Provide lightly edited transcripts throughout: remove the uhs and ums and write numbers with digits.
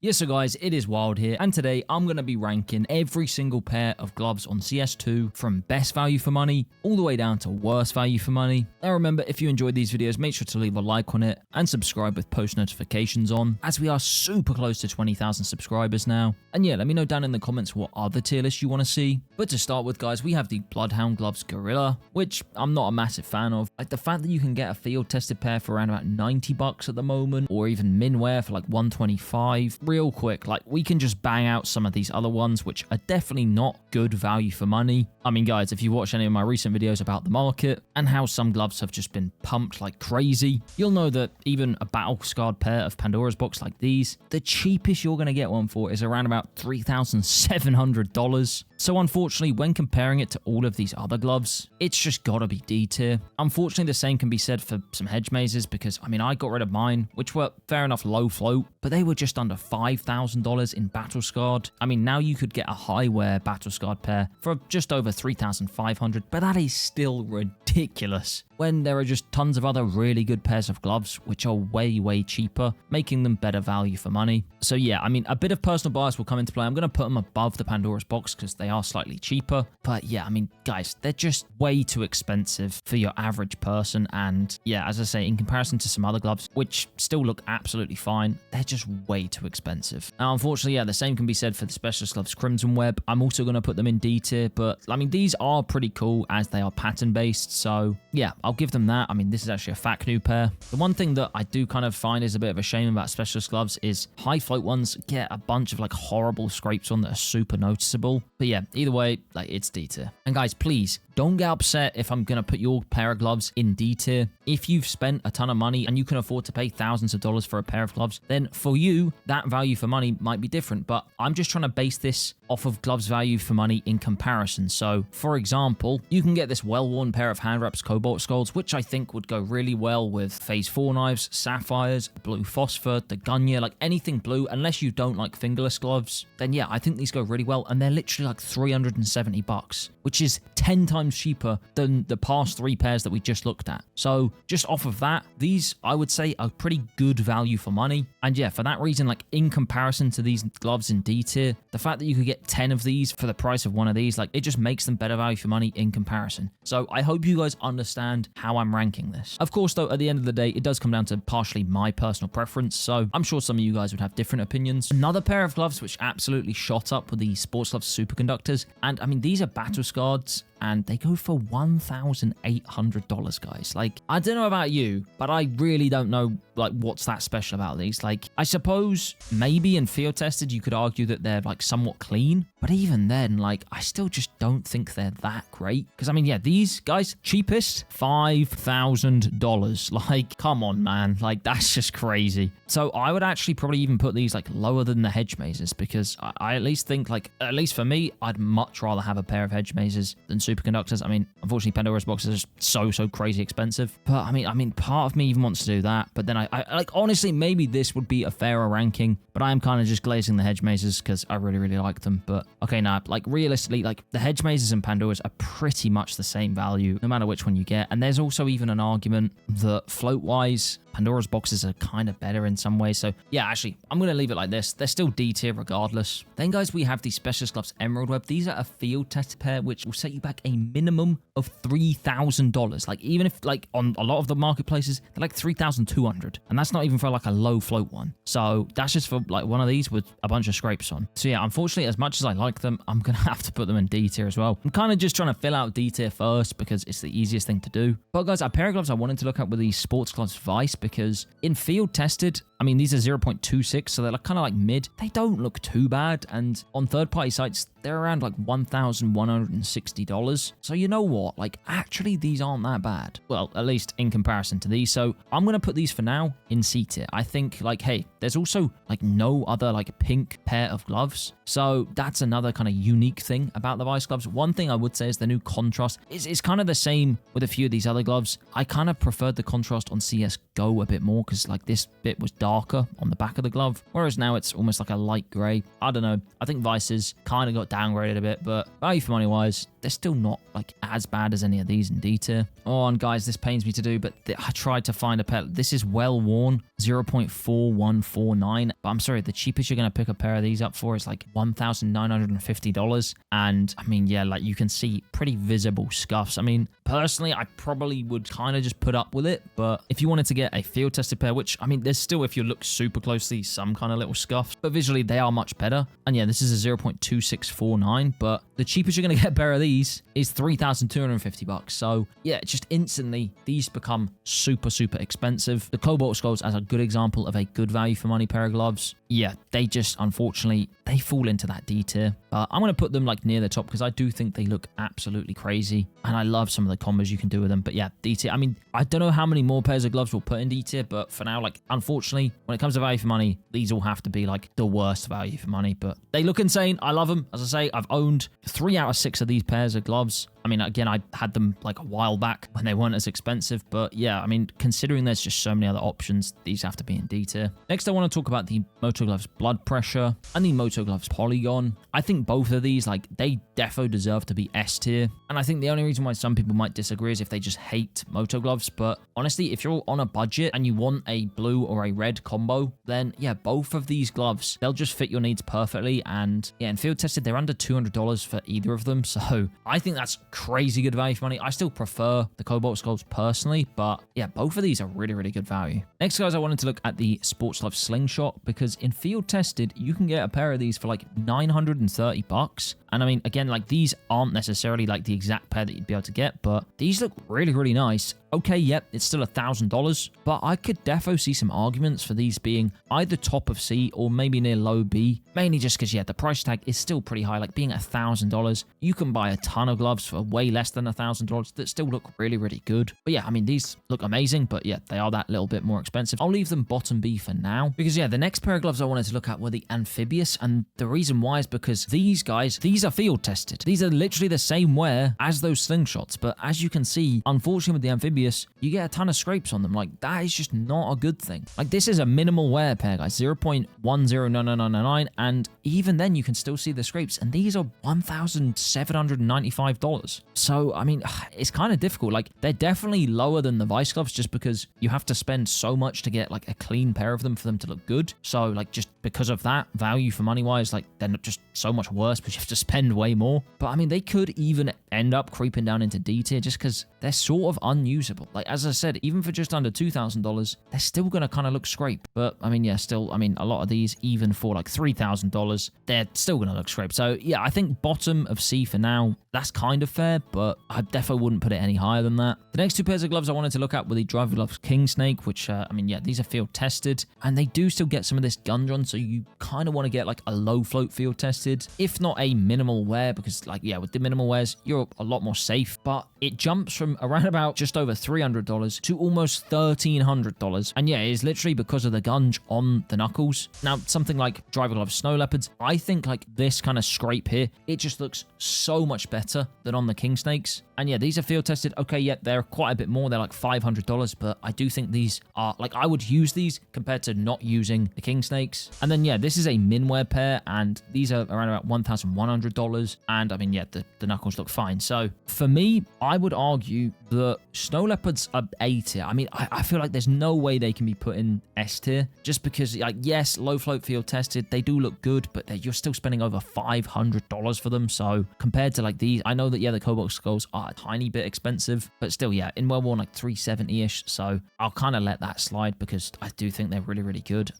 Yes, so guys, it is Wild here, and today I'm going to be ranking every single pair of gloves on CS2 from best value for money all the way down to worst value for money. Now remember, if you enjoyed these videos, make sure to leave a like on it and subscribe with post notifications on, as we are super close to 20,000 subscribers now. And yeah, let me know down in the comments what other tier lists you want to see. But to start with, guys, we have the Bloodhound Gloves Gorilla, which I'm not a massive fan of. Like the fact that you can get a field tested pair for around about 90 bucks at the moment, or even minwear for like 125. Real quick, like we can just bang out some of these other ones which are definitely not good value for money. I mean, guys, if you watch any of my recent videos about the market and how some gloves have just been pumped like crazy, you'll know that even a battle scarred pair of Pandora's box like these, the cheapest you're going to get one for is around about $3,700. So unfortunately, when comparing it to all of these other gloves, it's just gotta be D tier. Unfortunately, the same can be said for some hedge mazes because, I mean, I got rid of mine, which were fair enough low float, but they were just under $5,000 in battle scarred. I mean, now you could get a high wear battle scarred pair for just over $3,500, but that is still ridiculous when there are just tons of other really good pairs of gloves which are way cheaper, making them better value for money. So yeah, I mean, a bit of personal bias will come into play. I'm going to put them above the Pandora's box because they are slightly cheaper, but yeah, I mean, guys, they're just way too expensive for your average person. And yeah, as I say, in comparison to some other gloves which still look absolutely fine, they're just way too expensive. Now unfortunately, yeah, the same can be said for the specialist gloves Crimson Web. I'm also going to put them in D tier, but I mean, these are pretty cool as they are pattern based, so yeah, I'll give them that. I mean, this is actually a fat new pair. The one thing that I do kind of find is a bit of a shame about specialist gloves is high float ones get a bunch of like horrible scrapes on that are super noticeable. But yeah, either way, like it's D tier. And guys, please don't get upset if I'm going to put your pair of gloves in D tier. If you've spent a ton of money and you can afford to pay thousands of dollars for a pair of gloves, then for you, that value for money might be different. But I'm just trying to base this off of gloves value for money in comparison. So for example, you can get this well-worn pair of hand wraps Cobalt Skulls, which I think would go really well with Phase 4 knives, Sapphires, Blue Phosphor, the Gunya, like anything blue, unless you don't like fingerless gloves, then yeah, I think these go really well. And they're literally like 370 bucks, which is 10 times cheaper than the past three pairs that we just looked at. So just off of that, these I would say are pretty good value for money. And yeah, for that reason, like in comparison to these gloves in D tier, the fact that you could get 10 of these for the price of one of these, like it just makes them better value for money in comparison. So I hope you guys understand how I'm ranking this. Of course though, at the end of the day, it does come down to partially my personal preference, so I'm sure some of you guys would have different opinions. Another pair of gloves which absolutely shot up were the Sports Gloves Superconductors, and I mean, these are battle scards and they go for $1,800, guys. Like, I don't know about you, but I really don't know like what's that special about these. Like, I suppose maybe in field tested you could argue that they're like somewhat clean, but even then, like, I still just don't think they're that great. Because I mean, yeah, these guys, cheapest $5,000. Like, come on, man, like that's just crazy. So I would actually probably even put these like lower than the hedge mazes, because I at least think, like, at least for me, I'd much rather have a pair of hedge mazes than superconductors. I mean, unfortunately, Pandora's boxes are so crazy expensive. But I mean, part of me even wants to do that. But then I like, honestly, maybe this would be a fairer ranking. But I am kind of just glazing the hedge mazes because I really like them. But okay, now, like realistically, like the hedge mazes and Pandora's are pretty much the same value, no matter which one you get. And there's also even an argument that float-wise, Pandora's boxes are kind of better in some ways. So yeah, actually, I'm going to leave it like this. They're still D tier regardless. Then guys, we have the Specialist Gloves Emerald Web. These are a field tested pair, which will set you back a minimum of $3,000. Like, even if like on a lot of the marketplaces, they're like $3,200. And that's not even for like a low float one. So that's just for like one of these with a bunch of scrapes on. So yeah, unfortunately, as much as I like them, I'm going to have to put them in D tier as well. I'm kind of just trying to fill out D tier first because it's the easiest thing to do. But guys, a pair of gloves I wanted to look at were the Sports Gloves Vice, because in field tested, I mean, these are 0.26, so they're like, kind of like mid. They don't look too bad, and on third-party sites, they're around like $1,160. So you know what? Like, actually, these aren't that bad. Well, at least in comparison to these. So I'm going to put these for now in C tier. I think, like, hey, there's also like no other like pink pair of gloves. So that's another kind of unique thing about the Vice gloves. One thing I would say is the new contrast is kind of the same with a few of these other gloves. I kind of preferred the contrast on CSGO a bit more because like this bit was dark darker on the back of the glove, whereas now it's almost like a light gray. I don't know. I think Vice's kind of got downgraded a bit, but value for money wise, they're still not like as bad as any of these in D tier. Oh, and guys, this pains me to do, but I tried to find a pair. This is well worn, 0.4149. But I'm sorry, the cheapest you're going to pick a pair of these up for is like $1,950. And I mean, yeah, like you can see pretty visible scuffs. I mean, personally, I probably would kind of just put up with it. But if you wanted to get a field tested pair, which I mean, there's still, if you look super closely, some kind of little scuffs, but visually they are much better. And yeah, this is a 0.2649, but the cheapest you're going to get a pair of these is $3,250. So yeah, just instantly these become super expensive. The Cobalt Skulls as a good example of a good value for money pair of gloves. Yeah, they just, unfortunately, they fall into that D tier. But I'm going to put them like near the top because I do think they look absolutely crazy. And I love some of the combos you can do with them. But yeah, D tier. I mean, I don't know how many more pairs of gloves we'll put in D tier, but for now, like, unfortunately, when it comes to value for money, these all have to be like the worst value for money. But they look insane. I love them. As I say, I've owned 3 out of 6 of these pairs of gloves. I mean, again, I had them like a while back when they weren't as expensive, but yeah, I mean, considering there's just so many other options, these have to be in D tier. Next, I want to talk about the Moto Gloves Blood Pressure and the Moto Gloves Polygon. I think both of these, like, they defo deserve to be S tier, and I think the only reason why some people might disagree is if they just hate Moto Gloves, but honestly, if you're on a budget and you want a blue or a red combo, then yeah, both of these gloves, they'll just fit your needs perfectly, and yeah, in field tested, they're under $200 for either of them, so I think that's crazy good value for money. I still prefer the Cobalt Skulls personally, but yeah, both of these are really good value. Next, guys, I wanted to look at the Sports Life Slingshot because in field tested, you can get a pair of these for like $930. And I mean, again, like these aren't necessarily like the exact pair that you'd be able to get, but these look really nice. Okay, yep, it's still $1,000, but I could defo see some arguments for these being either top of C or maybe near low B, mainly just because, yeah, the price tag is still pretty high, like being $1,000. You can buy a ton of gloves for way less than $1,000 that still look really good. But yeah, I mean, these look amazing, but yeah, they are that little bit more expensive. I'll leave them bottom B for now, because yeah, the next pair of gloves I wanted to look at were the Amphibious, and the reason why is because these guys, these are field tested. These are literally the same wear as those slingshots, but as you can see, unfortunately with the Amphibious, you get a ton of scrapes on them. Like, that is just not a good thing. Like, this is a minimal wear pair, guys, 0.109999, and even then you can still see the scrapes, and these are $1,795. So I mean, it's kind of difficult. Like, they're definitely lower than the Vice gloves just because you have to spend so much to get like a clean pair of them for them to look good. So like, just because of that, value for money wise, like, they're not just so much worse, but you have to spend way more. But I mean, they could even end up creeping down into D tier just because they're sort of unusable. Like, as I said, even for just under $2,000, they're still going to kind of look scraped. But I mean, yeah, still, I mean, a lot of these, even for like $3,000, they're still going to look scraped. So yeah, I think bottom of C for now, that's kind of fair, but I definitely wouldn't put it any higher than that. The next 2 pairs of gloves I wanted to look at were the Driver Gloves King Snake, which, I mean, yeah, these are field tested, and they do still get some of this gunge on, so you kind of want to get like a low float field tested, if not a minimal wear, because like, yeah, with the minimal wears, you're a lot more safe, but it jumps from around about just over $300 to almost $1,300, and yeah, it is literally because of the gunge on the knuckles. Now, something like Driver Gloves Snow Leopards, I think like this kind of scrape here, it just looks so much better than on the King Snakes. And yeah, these are field tested. Okay, yeah, they're quite a bit more. They're like $500, but I do think these are, like, I would use these compared to not using the King Snakes. And then yeah, this is a min wear pair, and these are around about $1,100. And I mean, yeah, the knuckles look fine. So for me, I would argue that Snow Leopards are A tier. I mean, I feel like there's no way they can be put in S tier, just because, like, yes, low float field tested, they do look good, but you're still spending over $500 for them. So compared to like these, I know that, yeah, the Cobalt Skulls are a tiny bit expensive, but still, yeah, in well worn, like $370-ish. So I'll kind of let that slide because I do think they're really good.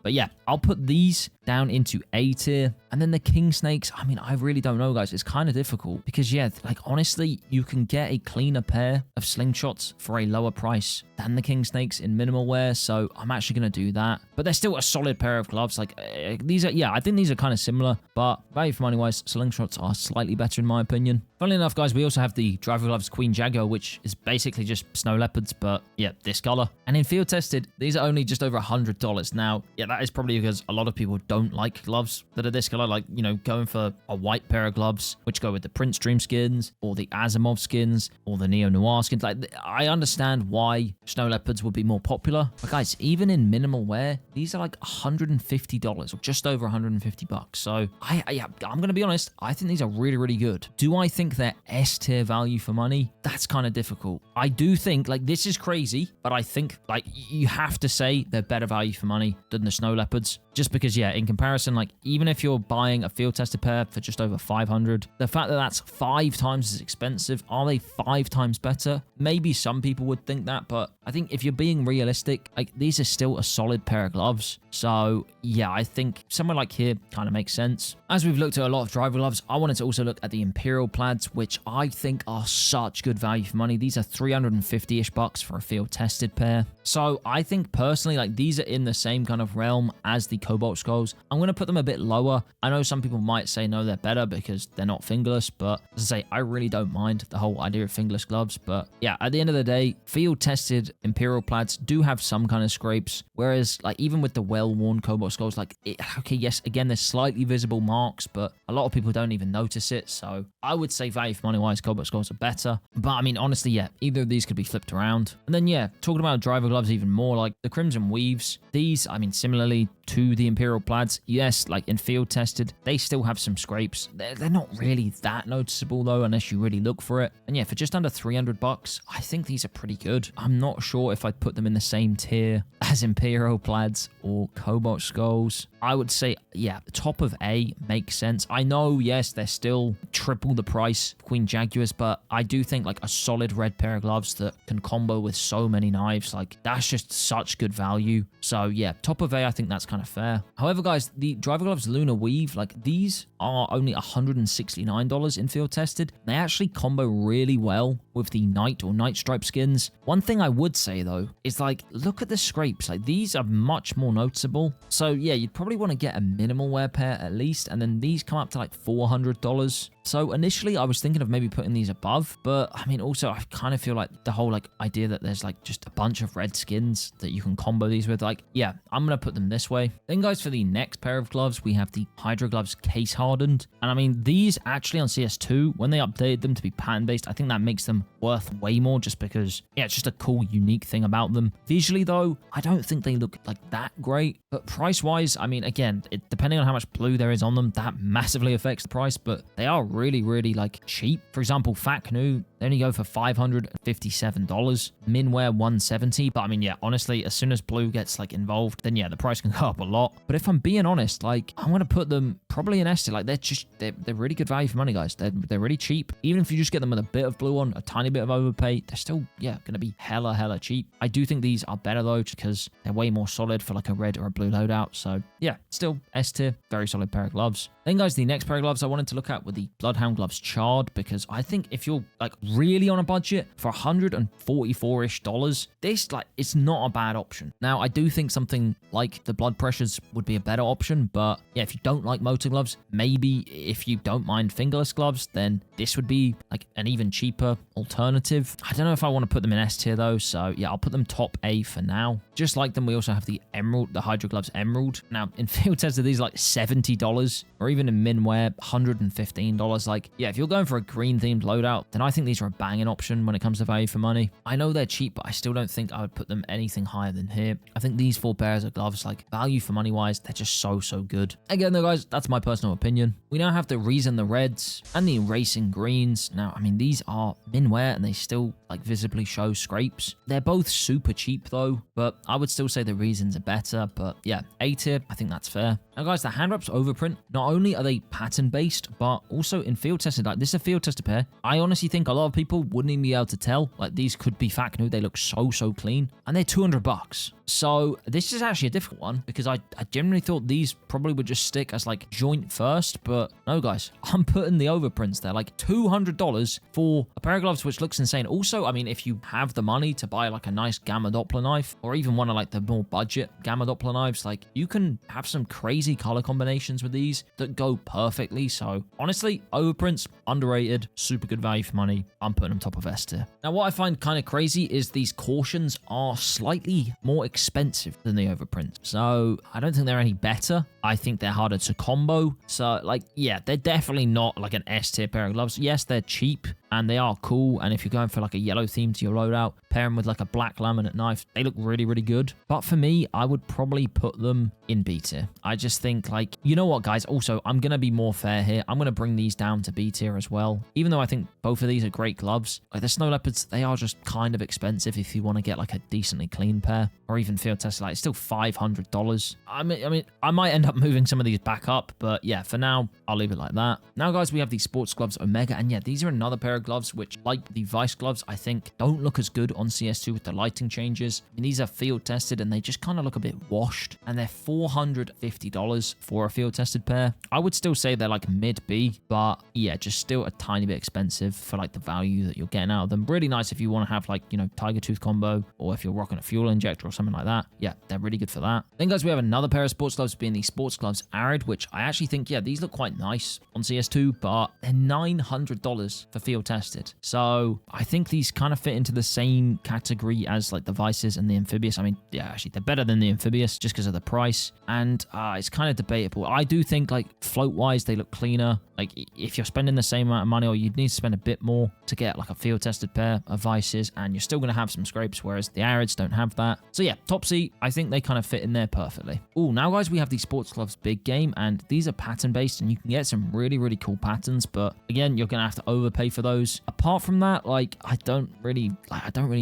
But yeah, I'll put these down into A tier. And then the King Snakes, I mean, I really don't know, guys. It's kind of difficult because, yeah, like, honestly, you can get a cleaner pair of slingshots for a lower price than the King Snakes in minimal wear. So I'm actually going to do that. But they're still a solid pair of gloves. Like, these are, yeah, I think these are kind of similar, but value for money wise, slingshots are slightly better in my opinion. Funnily enough, guys, we also have the Driver Gloves Queen Jaguar, which is basically just Snow Leopards, but yeah, this color. And in field tested, these are only just over $100. Now, yeah, that is probably because a lot of people don't like gloves that are this color, like, you know, going for a white pair of gloves, which go with the print stream skin. skins or the Asimov skins or the Neo Noir skins. Like, I understand why snow leopards would be more popular. But guys, even in minimal wear, these are like $150 or just over 150 bucks. So I'm going to be honest. I think these are really, really good. Do I think they're S tier value for money? That's kind of difficult. I do think like this is crazy, but I think like you have to say they're better value for money than the snow leopards. Just because, yeah, in comparison, like even if you're buying a field tested pair for just over 500, the fact that that's 5 times as expensive, are they 5 times better? Maybe some people would think that, but I think if you're being realistic, like these are still a solid pair of gloves. So yeah, I think somewhere like here kind of makes sense. As we've looked at a lot of driver gloves, I wanted to also look at the Imperial plaids, which I think are such good value for money. These are 350-ish bucks for a field tested pair. So I think personally, like these are in the same kind of realm as the Cobalt Skulls. I'm going to put them a bit lower. I know some people might say no, they're better because they're not fingerless, but as I say, I really don't mind the whole idea of fingerless gloves. But yeah, at the end of the day, field tested Imperial plaids do have some kind of scrapes, whereas like even with the well-worn Cobalt Skulls, like okay, yes, again, there's slightly visible marks, but a lot of people don't even notice it. So I would say value for money wise, Cobalt Skulls are better. But I mean, honestly, yeah, either of these could be flipped around. And then yeah, talking about driver gloves even more, like the Crimson Weaves, these, I mean, similarly to the Imperial plaids, yes, like in field tested, they still have some scrapes. They're not really that noticeable though, unless you really look for it. And yeah, for just under 300 bucks, I think these are pretty good. I'm not sure if I'd put them in the same tier as Imperial plaids or Cobalt Skulls. I would say, yeah, the top of A makes sense. I know, yes, they're still triple the price of Queen Jaguars, but I do think like a solid red pair of gloves that can combo with so many knives, like that's just such good value. So yeah, top of A, I think that's kind of fair. However, guys, the driver gloves Lunar Weave, like these are only $169 in field tested. They actually combo really well with the Night or Night Stripe skins. One thing I would say though is like, look at the scrapes. Like these are much more noticeable. So yeah, you'd probably want to get a minimal wear pair at least, and then these come up to like $400. So initially I was thinking of maybe putting these above, but I mean, also I kind of feel like the whole like idea that there's like just a bunch of red skins that you can combo these with, like, yeah, I'm going to put them this way. Then guys, for the next pair of gloves, we have the Hydra gloves case hardened. And I mean, these actually on CS2, when they updated them to be pattern based, I think that makes them worth way more just because, yeah, it's just a cool, unique thing about them. Visually though, I don't think they look like that great, but price wise, I mean, again, depending on how much blue there is on them, that massively affects the price, but they are really, really like cheap. For example, Fat Canoe, they only go for $557. Minwear $170. But I mean, yeah, honestly, as soon as blue gets like involved, then yeah, the price can go up a lot. But if I'm being honest, like I'm gonna put them probably in S tier. Like they're really good value for money, guys. They're really cheap. Even if you just get them with a bit of blue on, a tiny bit of overpay, they're still, yeah, gonna be hella cheap. I do think these are better though, just because they're way more solid for like a red or a blue loadout. So yeah, still S tier, very solid pair of gloves. Then guys, the next pair of gloves I wanted to look at were the Bloodhound gloves charred, because I think if you're like really on a budget for $144-ish, this like it's not a bad option. Now I do think something like the Blood Pressures would be a better option, but yeah, if you don't like Moto gloves, maybe if you don't mind fingerless gloves, then this would be like an even cheaper alternative. I don't know if I want to put them in S tier though, so yeah, I'll put them top A for now. Just like them, we also have the Emerald, the Hydra gloves Emerald. Now in field tested, these are like $70, or even in minwear $115. Like yeah, if you're going for a green themed loadout, then I think these are a banging option when it comes to value for money. I know they're cheap, but I still don't think I would put them anything higher than here. I think these 4 pairs of gloves, like value for money wise, they're just so good. Again though guys, that's my personal opinion. We now have the Reason the Reds and the Racing Greens. Now I mean, these are minwear and they still like visibly show scrapes. They're both super cheap though, but I would still say the Reasons are better. But yeah, A tier, I think that's fair. Now guys, the hand wraps overprint, not only are they pattern based, but also in field tested, like this is a field tested pair. I honestly think a lot of people wouldn't even be able to tell, like these could be Fat Canoe. They look so clean, and they're $200. So this is actually a difficult one, because I generally thought these probably would just stick as like joint first, but no guys, I'm putting the overprints there. Like $200 for a pair of gloves which looks insane. Also, I mean, if you have the money to buy like a nice Gamma Doppler knife, or even one of like the more budget Gamma Doppler knives, like you can have some crazy color combinations with these that go perfectly. So honestly, overprints, underrated, super good value for money. I'm putting them top of S tier. Now what I find kind of crazy is these cautions are slightly more expensive than the overprints. So I don't think they're any better. I think they're harder to combo. combo. So like, yeah, they're definitely not like an S tier pair of gloves. Yes, they're cheap and they are cool. And if you're going for like a yellow theme to your loadout, pair them with like a black laminate knife, they look really, really good. But for me, I would probably put them in B tier. I just think like, you know what, guys? Also, I'm going to be more fair here. I'm going to bring these down to B tier as well. Even though I think both of these are great gloves, like the snow leopards, they are just kind of expensive if you want to get like a decently clean pair or even field tested. Like it's still $500. I mean, I might end up moving some of these back up, but yeah, for now, I'll leave it like that. Now, guys, we have the sports gloves Omega, and yeah, these are another pair of gloves which, like the Vice gloves, I think don't look as good on CS2 with the lighting changes. I mean, these are field tested and they just kind of look a bit washed, and they're $450 for a field tested pair. I would still say they're like mid B, but yeah, just still a tiny bit expensive for like the value that you're getting out of them. Really nice if you want to have like, you know, Tiger Tooth combo, or if you're rocking a fuel injector or something like that. Yeah, they're really good for that. Then, guys, we have another pair of sports gloves being the sports gloves Arid, which I actually think, yeah, these look quite nice on CS2, but they're $900 for field tested. So I think these kind of fit into the same category as like the Vices and the Amphibious. I mean, yeah, actually they're better than the Amphibious just because of the price, and it's kind of debatable. I do think like float wise they look cleaner. Like if you're spending the same amount of money, or you'd need to spend a bit more to get like a field tested pair of Vices, and you're still going to have some scrapes, whereas the Arids don't have that. So yeah, top C, I think they kind of fit in there perfectly. Oh, now, guys, we have the sports gloves Big Game, and these are pattern based, and you can get some really, really cool patterns, but again, you're going to have to overpay for those. Apart from that, like I don't really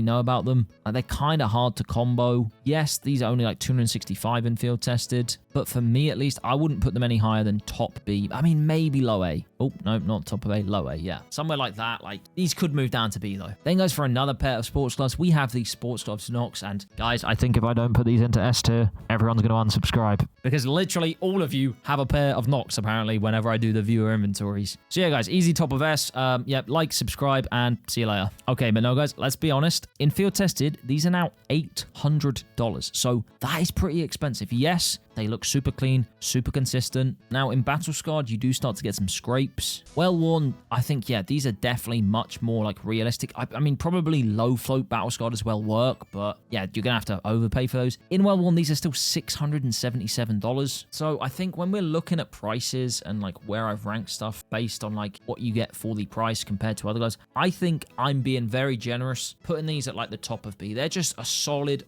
know about them. Like, they're kind of hard to combo. Yes, these are only like 265 in field tested, but for me at least, I wouldn't put them any higher than top B. I mean, maybe low A. Oh, no, not top of A, low A. Yeah, somewhere like that. Like, these could move down to B though. Then, guys, for another pair of sports gloves, we have the sports gloves Nox, and guys, I think if I don't put these into S tier, everyone's going to unsubscribe, because literally all of you have a pair of Nox apparently whenever I do the viewer inventories. So yeah, guys, easy top of S. Yeah, like, subscribe, and see you later. Okay, but no, guys, let's be honest. In field tested, these are now $800. So that is pretty expensive. Yes, they look super clean, super consistent. Now, in battle scarred, you do start to get some scrapes. Well worn, I think, yeah, these are definitely much more like realistic. I mean, probably low float battle scarred as well work, but yeah, you're gonna have to overpay for those. In well worn, these are still $677. So I think when we're looking at prices and like where I've ranked stuff based on like what you get for the price compared to other gloves, I think I'm being very generous putting these at like the top of B. They're just a solid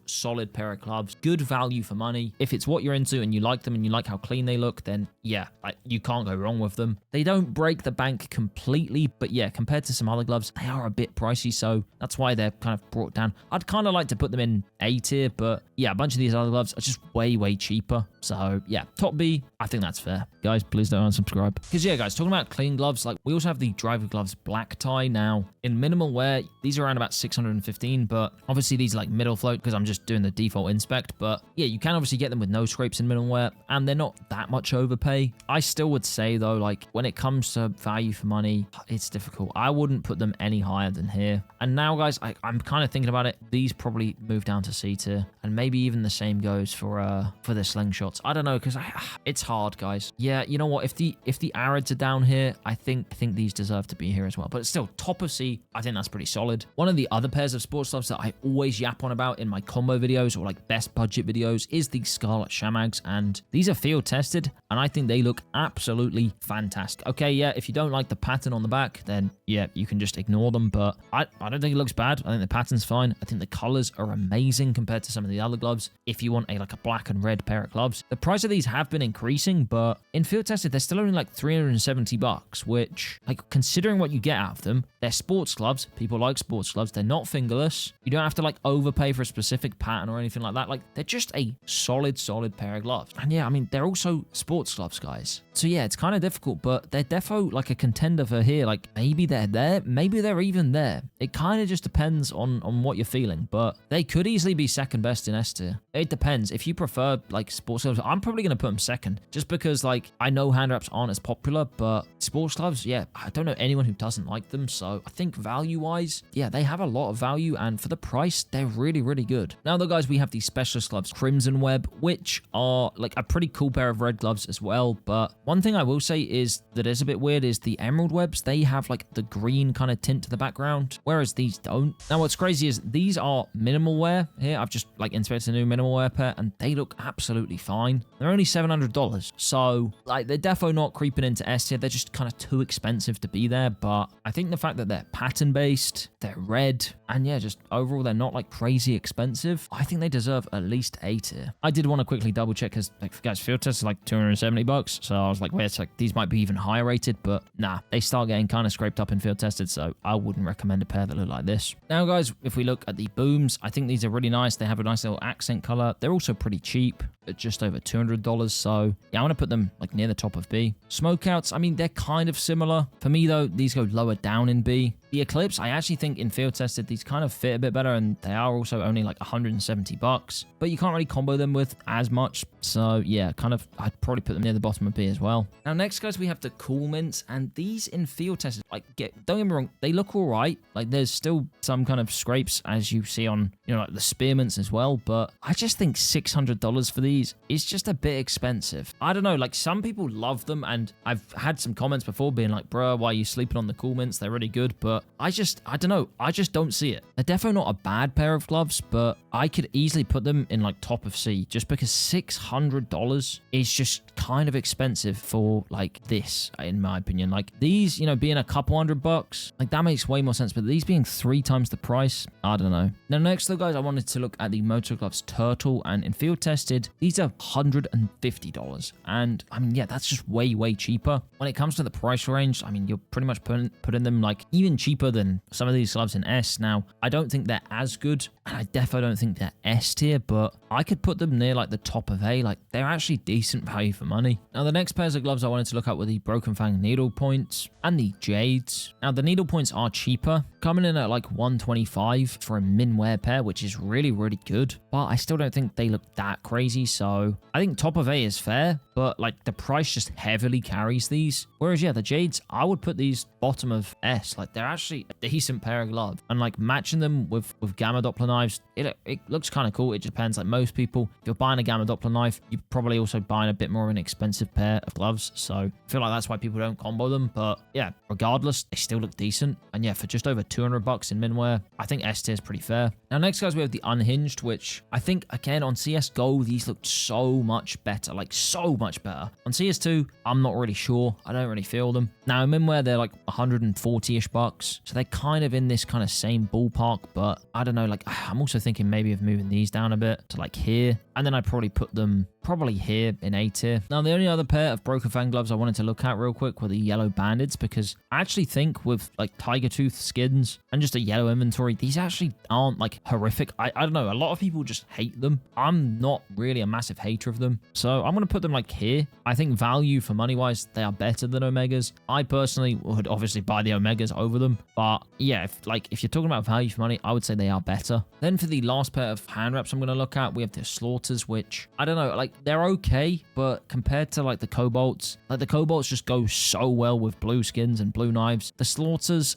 pair of gloves. Good value for money. If it's what you're into and you like them and you like how clean they look, then yeah, you can't go wrong with them. They don't break the bank completely, but yeah, compared to some other gloves, they are a bit pricey, so that's why they're kind of brought down. I'd kind of like to put them in A tier, but yeah, a bunch of these other gloves are just way cheaper. So yeah, top B, I think that's fair. Guys, please don't unsubscribe. Because yeah, guys, talking about clean gloves, like we also have the driver gloves black tie. Now, in minimal wear, these are around about 615, but obviously these are like middle float because I'm just doing the default inspect. But yeah, you can obviously get them with no scrapes in minimal wear, and they're not that much overpay. I still would say though, like when it comes to value for money, it's difficult. I wouldn't put them any higher than here. And now, guys, I'm kind of thinking about it. These probably move down to C tier, and maybe even the same goes for the slingshots. I don't know, because it's hard, guys. Yeah, you know what? If the Arids are down here, I think these deserve to be here as well. But it's still top of C. I think that's pretty solid. One of the other pairs of sports gloves that I always yap on about in my combo videos or like best budget videos is the Scarlet Shamags, and these are field tested, and I think they look absolutely fantastic. Okay, yeah, if you don't like the pattern on the back, then yeah, you can just ignore them, but I don't think it looks bad. I think the pattern's fine. I think the colors are amazing compared to some of the other gloves. If you want like a black and red pair of gloves, the price of these have been increasing, but in field tested, they're still only like $370, which, like, considering what you get out of them, they're sports gloves. People like sports gloves. They're not fingerless. You don't have to like overpay for a specific pattern or anything like that. Like, they're just a solid pair of gloves. And yeah, I mean, they're also sports gloves, guys. So yeah, it's kind of difficult, but they're defo like a contender for here. Like, maybe they're there, maybe they're even there. It kind of just depends on what you're feeling, but they could easily be second best in S tier. It depends. If you prefer like sports gloves, I'm probably going to put them second, just because like I know hand wraps aren't as popular, but sports gloves, yeah, I don't know anyone who doesn't like them. So I think value wise, yeah, they have a lot of value, and for the price, they're really good. Now though, guys, we have these specialist gloves Crimson Web, which are like a pretty cool pair of red gloves as well. But one thing I will say is that is a bit weird is the Emerald Webs, they have like the green kind of tint to the background, whereas these don't. Now what's crazy is these are minimal wear here. I've just like inspected a new minimal wear pair, and they look absolutely fine. fine. They're only $700. So, like, they're defo not creeping into S tier. They're just kind of too expensive to be there. But I think the fact that they're pattern-based, they're red, and yeah, just overall, they're not like crazy expensive. I think they deserve at least A tier. I did want to quickly double check because, like, guys, field test is like $270. So I was like, wait, it's like these might be even higher rated, but nah, they start getting kind of scraped up in field tested. So I wouldn't recommend a pair that look like this. Now, guys, if we look at the booms, I think these are really nice. They have a nice little accent color. They're also pretty cheap at just over $200. So yeah, I'm going to put them like near the top of B. Smokeouts, I mean, they're kind of similar. For me, though, these go lower down in B. The Eclipse, I actually think in field tested, these kind of fit a bit better, and they are also only like $170, but you can't really combo them with as much. So yeah, kind of, I'd probably put them near the bottom of B as well. Now, next, guys, we have the Cool Mints, and these in field tested, like, don't get me wrong, they look all right. Like, there's still some kind of scrapes as you see on, you know, like the Spearmints as well, but I just think $600 for these is just a bit expensive. I don't know, like, some people love them, and I've had some comments before being like, bruh, why are you sleeping on the Cool Mints? They're really good, but I don't know. I just don't see it. They're definitely not a bad pair of gloves, but I could easily put them in like top of C just because $600 is just kind of expensive for like this, in my opinion. Like these, you know, being a couple $100, like that makes way more sense, but these being 3 times the price, I don't know. Now, next though, guys, I wanted to look at the Moto Gloves Turtle, and in field tested, these are $150. And I mean, yeah, that's just way cheaper. When it comes to the price range, I mean, you're pretty much putting them like even cheaper than some of these gloves in S. Now, I don't think they're as good, and I definitely don't think they're S tier, but I could put them near like the top of A. Like, they're actually decent value for money. Now, the next pairs of gloves I wanted to look at were the Broken Fang needle points and the Jades. Now, the needle points are cheaper, coming in at like $125 for a min wear pair, which is really good, but I still don't think they look that crazy. So I think top of A is fair, but like the price just heavily carries these. Whereas yeah, the Jades, I would put these bottom of S. Like, they're actually a decent pair of gloves, and like matching them with gamma Doppler knives, it looks kind of cool. It depends. Like most people, if you're buying a gamma Doppler knife, you're probably also buying a bit more of an expensive pair of gloves. So I feel like that's why people don't combo them. But yeah, regardless, they still look decent. And yeah, for just over $200 in minwear, I think S tier is pretty fair. Now, next, guys, we have the Unhinged, which I think, again, on CSGO, these looked so much better. Like, so much better. On CS2, I'm not really sure. I don't really feel them. Now, in minwear, they're like 140-ish bucks. So they're kind of in this kind of same ballpark, but I don't know. Like, I'm also thinking maybe of moving these down a bit to like here. And then I'd probably put them here in A tier. Now, the only other pair of Broken Fang gloves I wanted to look at real quick were the yellow bandits, because I actually think with like tiger tooth skins and just a yellow inventory, these actually aren't like horrific. I don't know. A lot of people just hate them. I'm not really a massive hater of them. So I'm going to put them like here. I think value for money wise, they are better than Omegas. I personally would obviously buy the Omegas over them. But yeah, if you're talking about value for money, I would say they are better. Then for the last pair of hand wraps I'm going to look at, we have the Slaughters, which I don't know, like they're okay, but compared to like the Cobalts, like the Cobalts just go so well with blue skins and blue knives. The Slaughters,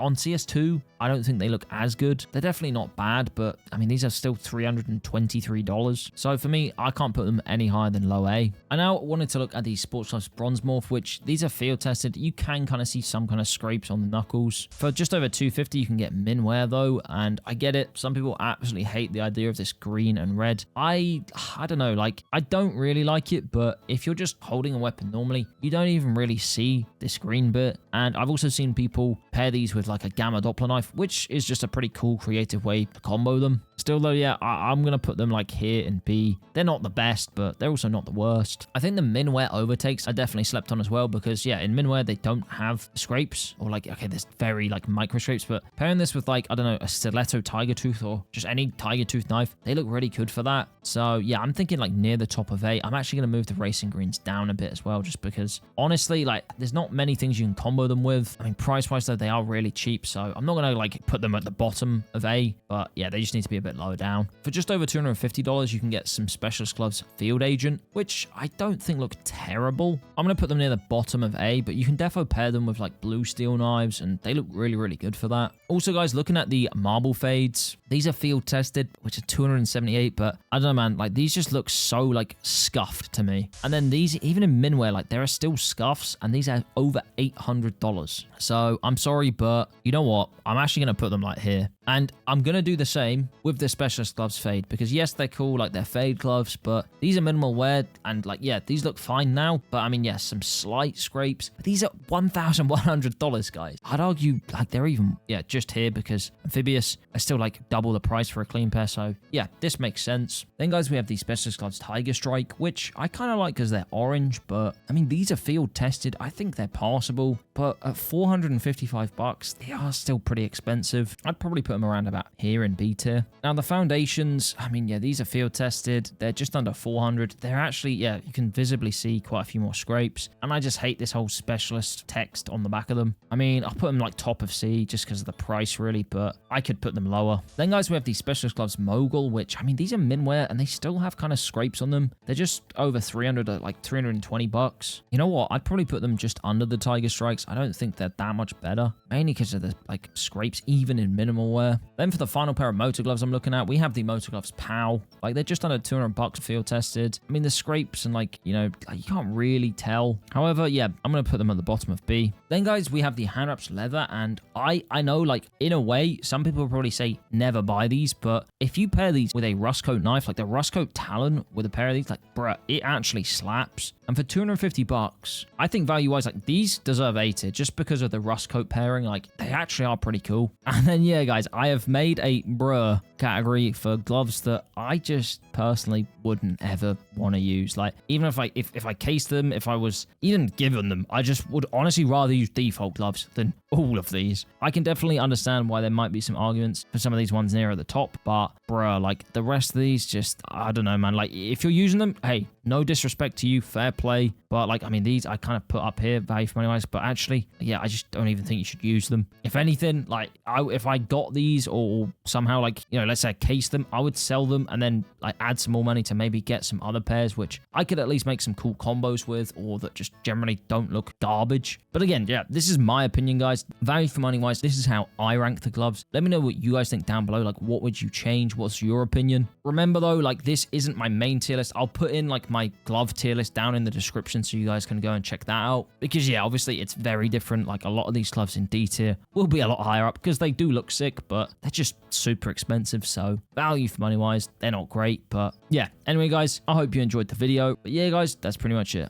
on CS2, I don't think they look as good. They're definitely not bad, but I mean, these are still $323. So for me, I can't put them any higher than low A. I now wanted to look at the Sports Gloves Bronze Morph, which these are field tested. You can kind of see some kind of scrapes on the knuckles. For just over $250, you can get min wear though, and I get it. Some people absolutely hate the idea of this green and red. I don't know, like I don't really like it, but if you're just holding a weapon normally, you don't even really see this green bit. And I've also seen people pair these with like a gamma Doppler knife, which is just a pretty cool creative way to combo them. Still though, yeah, I'm going to put them like here in B. They're not the best, but they're also not the worst. I think the minwear overtakes I definitely slept on as well, because yeah, in minwear, they don't have scrapes, or like, okay, there's very like micro scrapes, but pairing this with like, I don't know, a stiletto tiger tooth or just any tiger tooth knife, they look really good for that. So yeah, I'm thinking like near the top of A. I'm actually going to move the racing greens down a bit as well, just because honestly, like there's not many things you can combo them with. I mean, price wise though, they are really cheap. So I'm not going to like put them at the bottom of A, but yeah, they just need to be a bit lower down. For just over $250, you can get some Specialist Gloves Field Agent, which I don't think look terrible. I'm going to put them near the bottom of A, but you can defo pair them with like blue steel knives, and they look really good for that. Also, guys, looking at the marble fades, these are field tested, which are $278, but I don't know, man, like these just look so like scuffed to me. And then these, even in minwear, like there are still scuffs, and these are over $800. So I'm sorry, but you know what? I'm actually going to put them like here. And I'm going to do the same with the specialist gloves fade, because yes, they're cool, like they're fade gloves, but these are minimal wear, and like, yeah, these look fine now, but I mean, yes, some slight scrapes. But these are $1,100, guys. I'd argue like they're even, yeah, just here because amphibious are still like double the price for a clean pair. So yeah, this makes sense. Then guys, we have these specialist gloves Tiger Strike, which I kind of like because they're orange, but I mean, these are field tested. I think they're passable, but at $455, they are still pretty expensive. I'd probably put them around about here in B tier. Now the foundations, I mean, yeah, these are field tested. They're just under 400. They're actually, yeah, you can visibly see quite a few more scrapes. And I just hate this whole specialist text on the back of them. I mean, I'll put them like top of C just because of the price really, but I could put them lower. Then guys, we have these specialist gloves Mogul, which I mean, these are min-wear and they still have kind of scrapes on them. They're just over 300 at like $320. You know what? I'd probably put them just under the Tiger Strikes. I don't think they're that much better, mainly because of the like scrapes even in minimal wear. Then for the final pair of Moto gloves I'm looking at, we have the Moto gloves POW. Like they're just under $200 field tested. I mean, the scrapes and like, you know, like, you can't really tell. However, yeah, I'm going to put them at the bottom of B. Then guys, we have the hand wraps leather, and I know like in a way, some people will probably say never buy these, but if you pair these with a rust coat knife, like the rust coat Talon with a pair of these, like bruh, it actually slaps. And for $250, I think value-wise, like these deserve A tier just because of the rust coat pairing. Like they actually are pretty cool. And then yeah, guys, I have made a bruh category for gloves that I just personally wouldn't ever want to use. Like even if I cased them, if I was even given them, I just would honestly rather use default gloves than all of these. I can definitely understand why there might be some arguments for some of these ones near at the top, but bruh, like the rest of these just, I don't know, man. Like if you're using them, hey, no disrespect to you, fair play. But like, I mean, these I kind of put up here, value for money wise, but actually, yeah, I just don't even think you should use them. If anything, like if I got these or somehow like, you know, let's say I case them, I would sell them and then like add some more money to maybe get some other pairs, which I could at least make some cool combos with, or that just generally don't look garbage. But again, yeah, this is my opinion, guys. Value for money wise, this is how I rank the gloves. Let me know what you guys think down below. Like, what would you change? What's your opinion? Remember though, like this isn't my main tier list. I'll put in like my glove tier list down in the description so you guys can go and check that out, because yeah, obviously it's very different. Like a lot of these gloves in D tier will be a lot higher up because they do look sick, but they're just super expensive. So value for money wise, they're not great. But yeah, anyway guys, I hope you enjoyed the video. But yeah guys, that's pretty much it.